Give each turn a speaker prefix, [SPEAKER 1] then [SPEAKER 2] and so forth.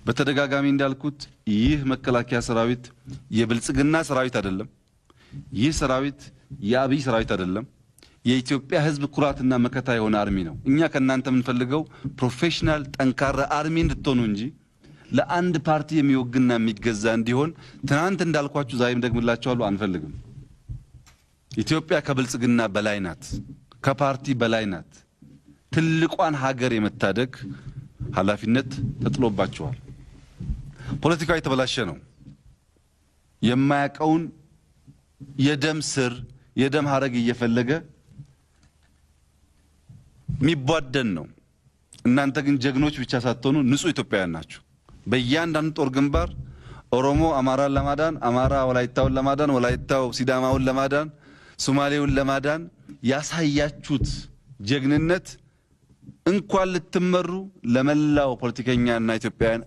[SPEAKER 1] በተደጋጋሚ እንዳልኩት ይህ መከላከያ ሰራዊት የብልጽግና ሰራዊት አይደለም። ይህ ሰራዊት የአብይ ሰራዊት አይደለም። የኢትዮጵያ ሕዝብ ኩራትና መከታ የሆነ አርሚ ነው። እኛ ከናንተ የምንፈልገው ፕሮፌሽናል ጠንካራ አርሚ እንድትሆኑ እንጂ ለአንድ ፓርቲ የሚወግና የሚገዛ እንዲሆን ትናንት እንዳልኳችሁ ዛሬም ደግምላችኋለሁ አንፈልግም። ኢትዮጵያ ከብልጽግና በላይ ናት፣ ከፓርቲ በላይ ናት። ትልቋን ሀገር የመታደግ ኃላፊነት ተጥሎባችኋል። ፖለቲካው የተበላሸ ነው። የማያቀውን የደም ስር የደም ሐረግ እየፈለገ የሚቧደን ነው። እናንተ ግን ጀግኖች ብቻ ሳትሆኑ ንጹህ ኢትዮጵያውያን ናችሁ። በእያንዳንዱ ጦር ግንባር ኦሮሞ አማራን ለማዳን፣ አማራ ወላይታውን ለማዳን፣ ወላይታው ሲዳማውን ለማዳን፣ ሶማሌውን ለማዳን ያሳያችሁት ጀግንነት እንኳን ልትመሩ ለመላው ፖለቲከኛና ኢትዮጵያውያን